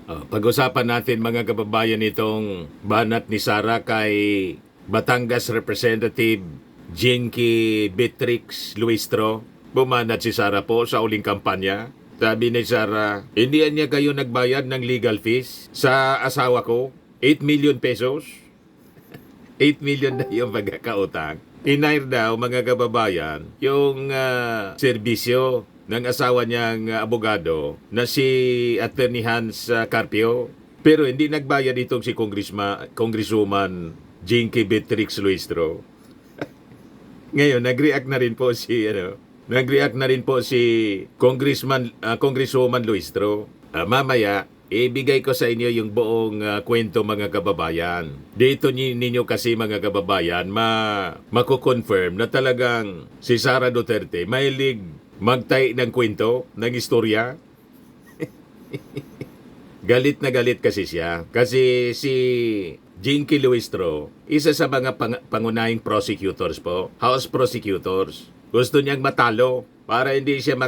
Pag-usapan natin mga kababayan itong banat ni Sara kay Batangas Representative Jinky Beatrix Luistro. Bumanat si Sara po sa uling kampanya. Sabi ni Sara, hindi niya kayo nagbayad ng legal fees sa asawa ko? 8 million pesos? 8 million na yung pagkakautang. Tinayar daw mga kababayan yung serbisyo ng asawa niyang abogado na si Attorney Hans Carpio. Pero hindi nagbayad itong si Congresswoman Jinky Beatrix Luistro. Ngayon, nag-react na rin po si Congresswoman Luistro. Mamaya, ibigay ko sa inyo yung buong kwento mga kababayan. Dito ninyo kasi mga kababayan, mako-confirm na talagang si Sara Duterte mahilig magtay ng kwento, ng istorya. Galit na galit kasi siya. Kasi si Jinky Luistro, isa sa mga pangunahing prosecutors po, House prosecutors. Gusto niyang matalo para hindi siya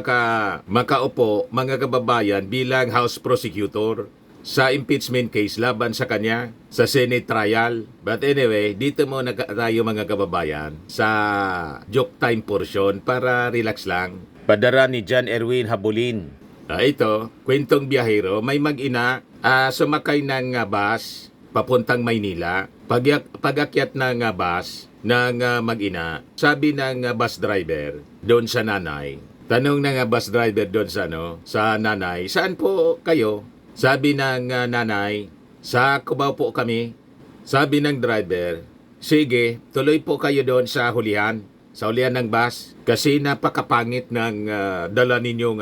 makaupo mga kababayan bilang House prosecutor sa impeachment case laban sa kanya sa Senate trial. But anyway, dito muna tayo mga kababayan sa joke time portion para relax lang. Padara ni John Erwin Habulin. Ito, kwentong biyahero, may mag-ina sumakay ng bus papuntang Maynila. Pag-akyat ng bus ng mag-ina, sabi ng bus driver doon sa nanay. Tanong ng bus driver doon sa nanay, saan po kayo? Sabi ng nanay, sa Cubao po kami. Sabi ng driver, sige, tuloy po kayo doon sa hulihan ng bus. Kasi napakapangit ng dala ninyong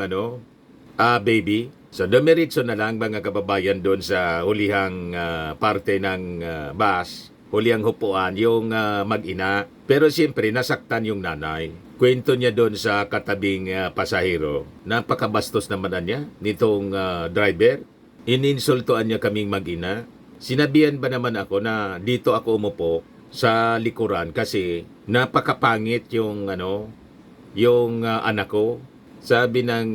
baby. So dumiritso na lang mga kababayan doon sa hulihang parte ng bus, hulihang hupuan, yung mag-ina. Pero siyempre nasaktan yung nanay. Kwento niya doon sa katabing pasahero. Napakabastos naman niya nitong driver. Ininsultuan niya kaming mag-ina. Sinabihan ba naman ako na dito ako umupo sa likuran kasi napakapangit yung anak ko. Sabi ng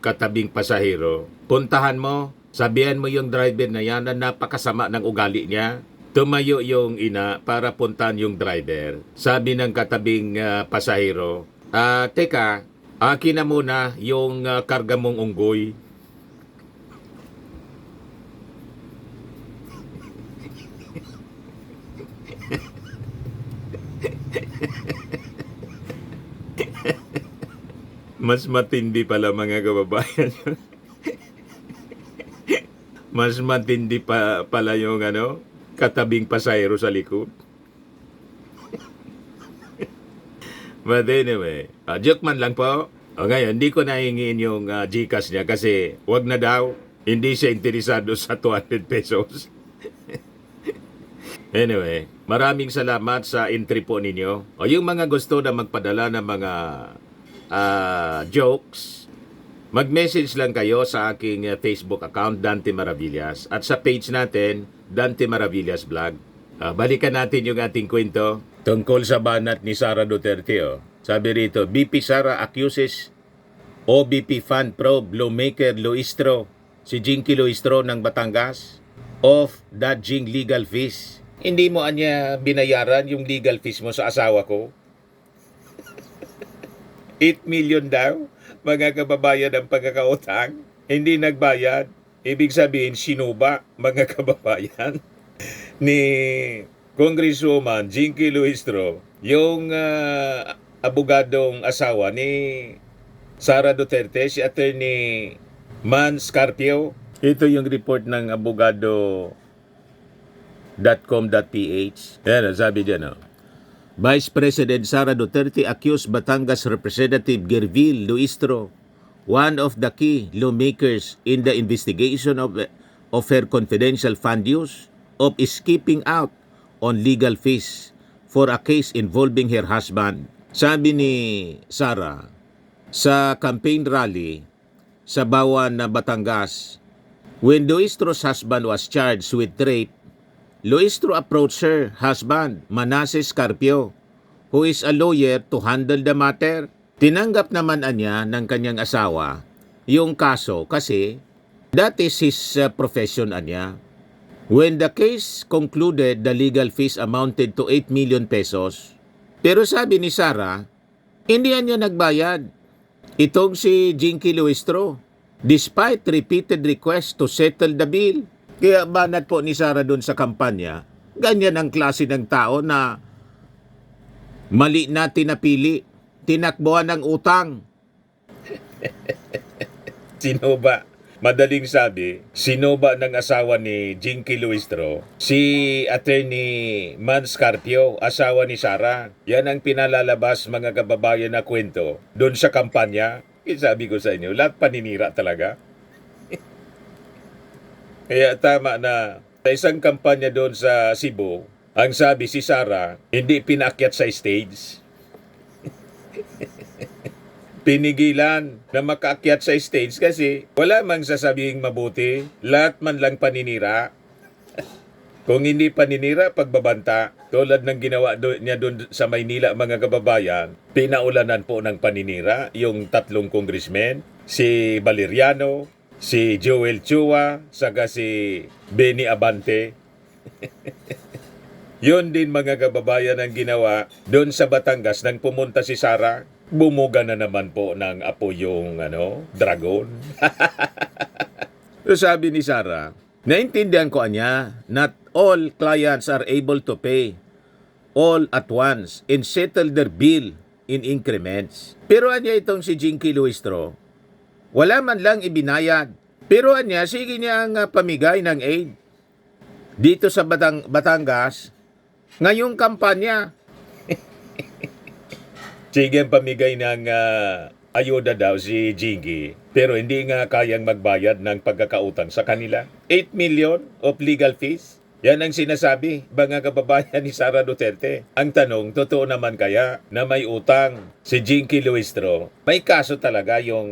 katabing pasahero, puntahan mo, sabihan mo yung driver na yan na napakasama ng ugali niya. Tumayo yung ina para puntahan yung driver. Sabi ng katabing pasahero, teka, akin na muna yung karga mong unggoy. Mas matindi pala mga kababayan. Mas matindi pala yung katabing pasahero sa likod. But anyway, joke man lang po. Ngayon, hindi ko nahingin yung Gcash niya kasi wag na daw. Hindi siya interesado sa 200 pesos. Anyway, maraming salamat sa entry po ninyo. Yung mga gusto na magpadala ng mga jokes, mag-message lang kayo sa aking Facebook account, Dante Maravillas, at sa page natin, Dante Maravillas Vlog. Balikan natin yung ating kwento tungkol sa banat ni Sara Duterte. Sabi rito, BP Sara accuses OBP Fund Probe lawmaker Luistro, si Jinky Luistro ng Batangas, of dodging legal fees. Hindi mo anya binayaran yung legal fees mo sa asawa ko? 8 million daw, mga kababayan ang pagkakautang. Hindi nagbayad. Ibig sabihin, sinuba, mga kababayan, ni Congresswoman Jinky Luistro, yung abogadong asawa ni Sara Duterte, si Attorney Hans Carpio. Ito yung report ng abogado.com.ph. Ayan, sabi dyan, Vice President Sara Duterte accused Batangas Representative Gervil Luistro, one of the key lawmakers in the investigation of her confidential fund use, of skipping out on legal fees for a case involving her husband. Sabi ni Sara, sa campaign rally sa Bawan na Batangas, when Luistro's husband was charged with rape, Luistro approached her husband, Manasseh Carpio, who is a lawyer, to handle the matter. Tinanggap naman niya ng kanyang asawa yung kaso kasi That is his profession, anya. When the case concluded, the legal fees amounted to 8 million pesos. Pero sabi ni Sara, hindi niya nagbayad. Itong si Jinky Luistro, despite repeated requests to settle the bill. Kaya banat po ni Sara doon sa kampanya, ganyan ang klase ng tao na mali na tinapili, tinakbuhan ng utang. Sino ba? Madaling sabi, sino ba ng asawa ni Jinky Luistro? Si Attorney Man Scarpio, asawa ni Sara. Yan ang pinalalabas mga kababayan na kwento doon sa kampanya. Sabi ko sa inyo, lahat paninira talaga. Kaya tama na sa isang kampanya doon sa Cebu, ang sabi si Sara, hindi pinakyat sa stage. Pinigilan na makaakyat sa stage kasi wala mang sasabing mabuti, lahat man lang paninira. Kung hindi paninira, pagbabanta, tulad ng ginawa niya doon sa Maynila mga kababayan, pinaulanan po ng paninira yung 3 congressmen, si Valeriano, si Joel Chua, saka si Benny Abante. Yun din mga kababayan ang ginawa doon sa Batangas nang pumunta si Sara. Bumuga na naman po ng apo yung dragon. So sabi ni Sara, naintindihan ko niya, not all clients are able to pay all at once and settle their bill in increments. Pero anya itong si Jinky Luistro, wala man lang ibinayad. Pero anya, sige niya ang pamigay ng aid dito sa Batangas ngayong kampanya. Sige ang pamigay ng ayuda daw si Jinky, pero hindi nga kayang magbayad ng pagkakautang sa kanila. 8 million of legal fees. Yan ang sinasabi, mga kababayan ni Sara Duterte. Ang tanong, totoo naman kaya na may utang si Jinky Luistro? May kaso talaga yung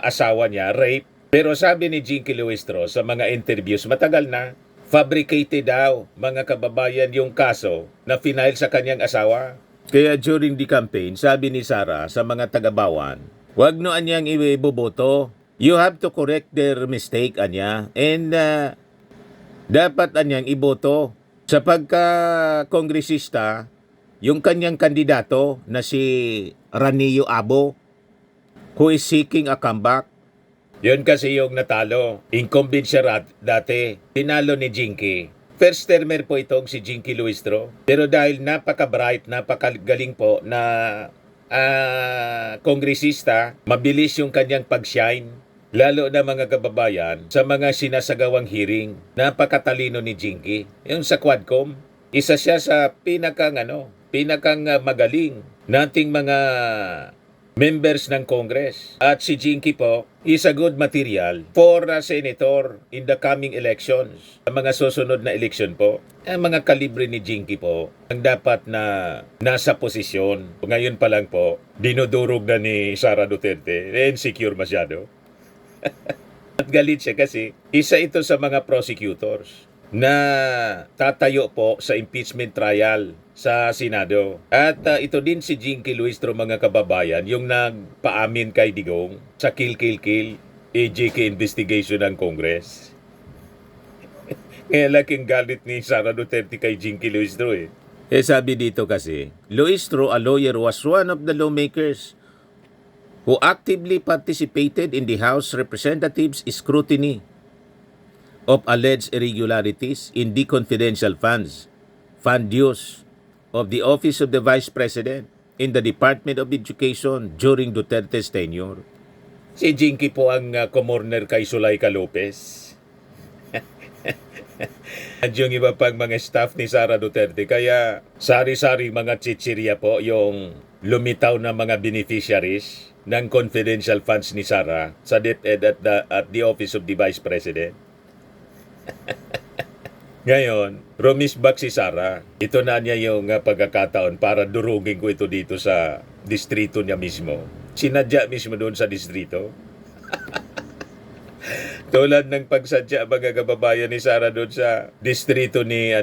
asawa niya, rape. Pero sabi ni Jinky Luistro sa mga interviews, matagal na, fabricated daw, mga kababayan, yung kaso na final sa kanyang asawa. Kaya during the campaign, sabi ni Sara sa mga taga-Bawan, wag no anyang iboboto. You have to correct their mistake, anya. And dapat anyang iboto. Sa pagka-kongresista, yung kanyang kandidato na si Ranillo Abo, who is seeking a comeback. Yun kasi yung natalo. Incumbent siya dati. Tinalo ni Jinky. First termer po itong si Jinky Luistro. Pero dahil napaka-bright, napakagaling po na kongresista, mabilis yung kanyang pag-shine. Lalo na mga kababayan sa mga sinasagawang hearing. Napakatalino ni Jinky. Yung sa Quadcom, isa siya sa pinakang magaling nating mga members ng Congress. At si Jinky po is a good material for a senator in the coming elections. Sa mga susunod na eleksyon po, ang mga kalibre ni Jinky po ang dapat na nasa posisyon. Ngayon pa lang po, dinudurog na ni Sara Duterte. Insecure masyado. At galit siya kasi isa ito sa mga prosecutors na tatayo po sa impeachment trial sa Senado. At ito din si Jinky Luistro, mga kababayan, yung nagpaamin kay Digong sa kill AJK investigation ng Congress. Kaya laking galit ni Sara Duterte kay Jinky Luistro eh. Sabi dito kasi, Luistro, a lawyer, was one of the lawmakers who actively participated in the House Representatives' scrutiny of alleged irregularities in the confidential funds, fund use of the Office of the Vice President in the Department of Education during Duterte's tenure. Si Jinky po ang kumorner kay Zuleika Lopez. At yung iba pang mga staff ni Sara Duterte. Kaya sari-sari mga chichirya po yung lumitaw na mga beneficiaries ng confidential funds ni Sara sa DepEd at the Office of the Vice President. Ngayon, rumisbak si Sara. Ito na niya yung pagkakataon para durugin ko ito dito sa distrito niya mismo. Sinadya mismo doon sa distrito. Tulad ng pagsadya mga kababayan ni Sara doon sa distrito ni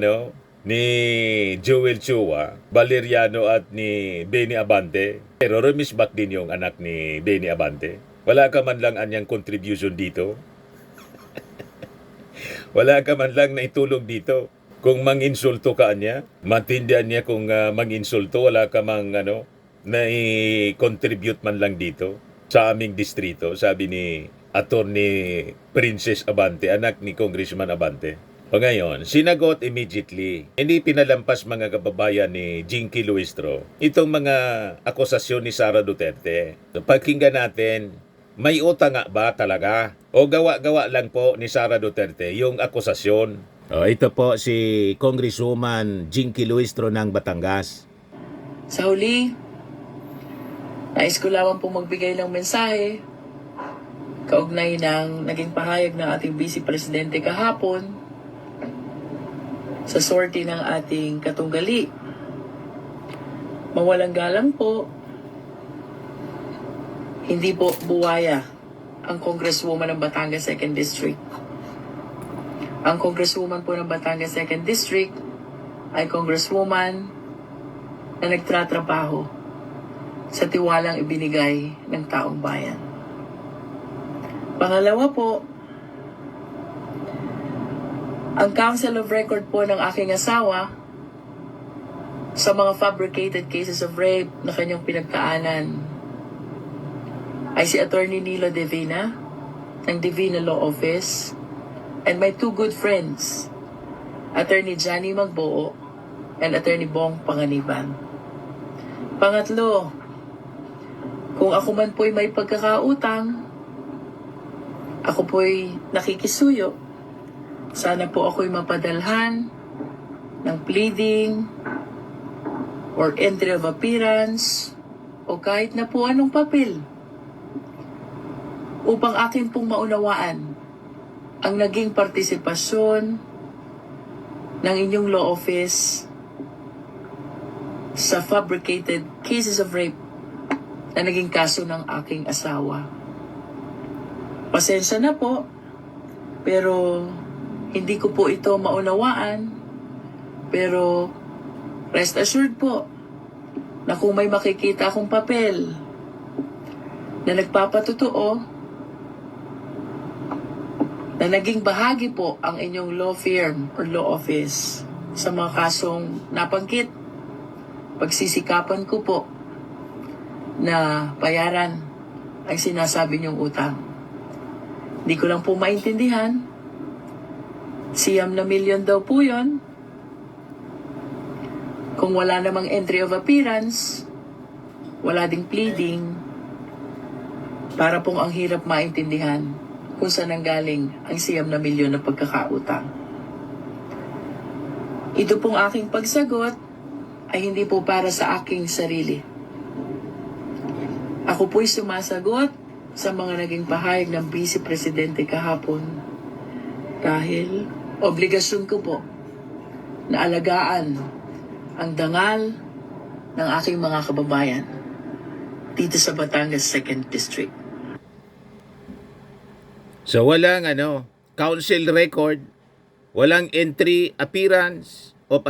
Joel Chua, Valeriano at ni Benny Abante. Pero rumisbak din yung anak ni Benny Abante. Wala ka man lang anyang contribution dito. Wala ka man lang naitulong dito. Kung manginsulto ka niya, matindihan niya kung manginsulto, wala ka mang na-contribute man lang dito sa aming distrito, sabi ni Attorney Princess Abante, anak ni Congressman Abante. O ngayon, sinagot immediately. Hindi pinalampas mga kababayan ni Jinky Luistro itong mga akusasyon ni Sara Duterte. So, pakinggan natin, may utang nga ba talaga? O gawa-gawa lang po ni Sara Duterte yung akusasyon? Ito po si Congresswoman Jinky Luistro ng Batangas. Sa huli, nais ko lamang pong magbigay ng mensahe kaugnay ng naging pahayag ng ating Vice Presidente kahapon sa sortie ng ating katunggali. Mawalang galang po, hindi po buwaya ang Congresswoman ng Batangas 2nd District. Ang Congresswoman po ng Batangas 2nd District ay Congresswoman na nagtratrabaho sa tiwalang ibinigay ng taong bayan. Pangalawa po, ang Council of Record po ng aking asawa sa mga fabricated cases of rape na kanyang pinagkaanan ay si Attorney Nilo Divina ng Divina Law Office and my two good friends, Attorney Johnny Magbuo and Attorney Bong Panganiban. Pangatlo, kung ako man po'y may pagkakautang, ako po'y nakikisuyo, sana po ako'y mapadalhan ng pleading or entry of appearance o kahit na po anong papel upang akin pong maunawaan ang naging partisipasyon ng inyong law office sa fabricated cases of rape na naging kaso ng aking asawa. Pasensya na po, pero hindi ko po ito maunawaan. Pero rest assured po na kung may makikita akong papel na nagpapatotoo na naging bahagi po ang inyong law firm or law office sa mga kasong nabanggit, pagsisikapan ko po na bayaran ang sinasabi niyong utang. Hindi ko lang po maintindihan. Siyam na milyon daw po yun. Kung wala namang entry of appearance, wala ding pleading, para pong ang hirap maintindihan kung saan nanggaling ang siyam na milyon na pagkakautang. Ito pong aking pagsagot ay hindi po para sa aking sarili. Ako po'y sumasagot sa mga naging pahayag ng Vice Presidente kahapon dahil obligasyon ko po na alagaan ang dangal ng aking mga kababayan dito sa Batangas 2nd District. So walang council record, walang entry appearance or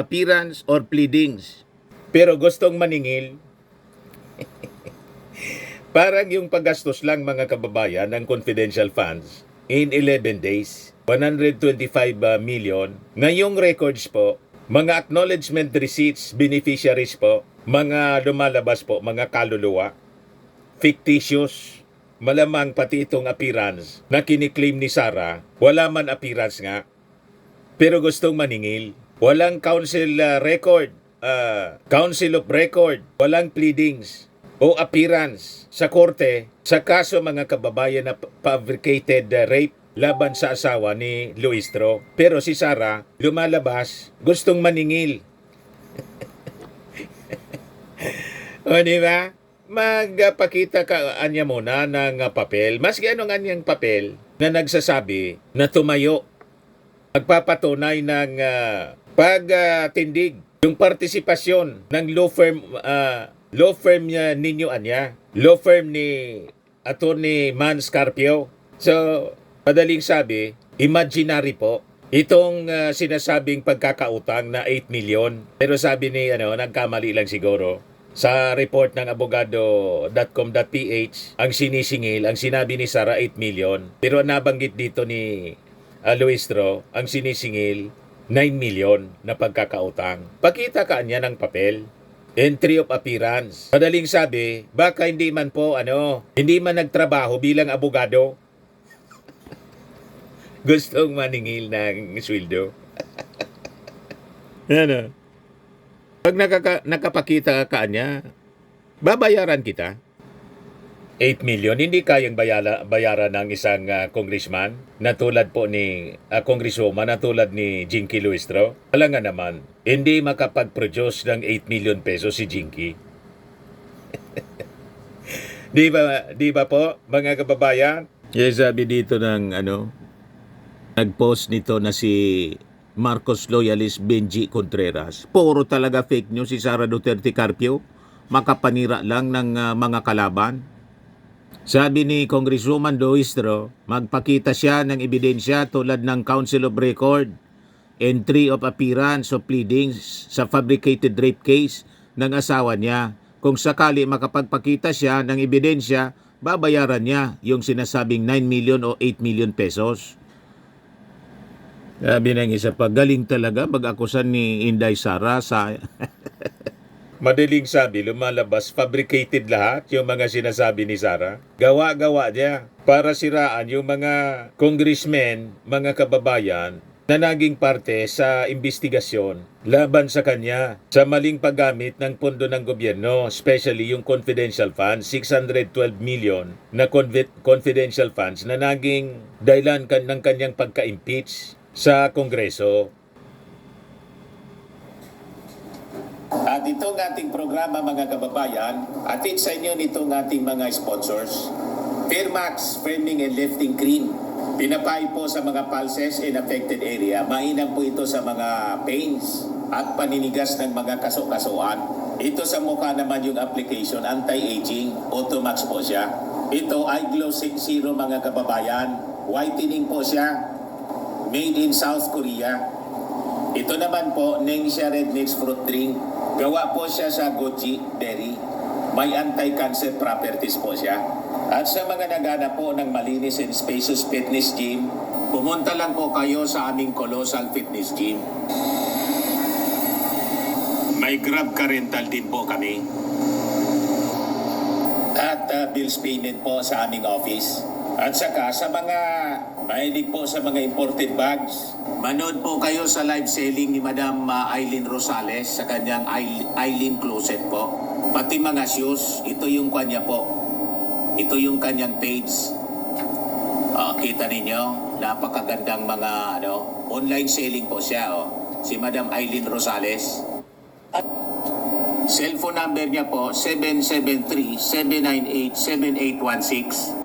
pleadings. Pero gustong maningil. Parang yung paggastos lang mga kababayan ng confidential funds in 11 days, 125 million. Ngayong records po, mga acknowledgement receipts, beneficiaries po, mga lumalabas po, mga kaluluwa, fictitious. Malamang pati itong appearance na kiniklaim ni Sara, wala man appearance nga. Pero gustong maningil. Walang council record, council of record, walang pleadings o appearance sa korte sa kaso mga kababayan na fabricated rape laban sa asawa ni Luistro. Pero si Sara, lumalabas, gustong maningil. O diba? Magpakita ka anya muna ng papel, maski anong anyang papel na nagsasabi na tumayo, magpapatunay ng pagtindig, yung partisipasyon ng law firm ninyo anya, law firm ni Attorney Man Scarpio. So, madaling sabi, imaginary po itong sinasabing pagkakautang na 8 million. Pero sabi ni nagkamali lang siguro. Sa report ng abogado.com.ph, ang sinisingil, ang sinabi ni Sara 8 million. Pero ang nabanggit dito ni Luistro, ang sinisingil 9 million na pagkakautang. Pakita ka niya ng papel. Entry of appearance. Madaling sabi, baka hindi man hindi man nagtrabaho bilang abogado. Gustong maningil ng sweldo. Ano? Pag nakapakita ka niya, babayaran kita. 8 million, hindi kayang bayaran ng isang congressman na tulad po ni congresswoman na tulad ni Jinky Luistro. Wala nga naman, hindi makapag-produce ng 8 million pesos si Jinky. Di ba po, mga kababayan? Yes, sabi dito ng nag-post nito na si Marcos loyalist Benji Contreras. Puro talaga fake news si Sara Duterte Carpio. Makapanira lang ng mga kalaban. Sabi ni Congresswoman Luistro, magpakita siya ng ebidensya tulad ng Council of Record, entry of appearance of pleadings sa fabricated rape case ng asawa niya. Kung sakali makapagpakita siya ng ebidensya, babayaran niya yung sinasabing 9 million o 8 million pesos. Sabi ng isa pa, galing talaga mag-akusan ni Inday Sara sa... Madaling sabi, lumalabas, fabricated lahat yung mga sinasabi ni Sara. Gawa-gawa niya para siraan yung mga congressmen, mga kababayan na naging parte sa investigasyon laban sa kanya sa maling paggamit ng pondo ng gobyerno, especially yung confidential funds, 612 million na confidential funds na naging dahilan ng kanyang pagka-impeach sa Kongreso. At itong ating programa mga kababayan, atid sa inyo nitong ating mga sponsors. Fairmax Firming and Lifting Cream. Pinapay po sa mga pulses in affected area. Mainam po ito sa mga pains at paninigas ng mga kaso-kasuan. Ito sa mukha naman yung application, anti-aging, Automax po siya. Ito ay Glow Zero mga kababayan. Whitening po siya. Made in South Korea. Ito naman po, Nengxia Red Mix Fruit Drink. Gawa po siya sa goji berry. May anti-cancer properties po siya. At sa mga naghanap po ng malinis and spacious fitness gym, pumunta lang po kayo sa aming Colossal Fitness Gym. May Grab ka rental din po kami. At bills payment po sa aming office. At saka sa mga mahilig po sa mga imported bags, manood po kayo sa live selling ni Madam Eileen Rosales sa kanyang Eileen Closet po. Pati mga shoes, ito yung kanya po. Ito yung kanyang page. Kita ninyo, napakagandang mga online selling po siya. Si Madam Eileen Rosales. Cellphone number niya po, 773-798-7816.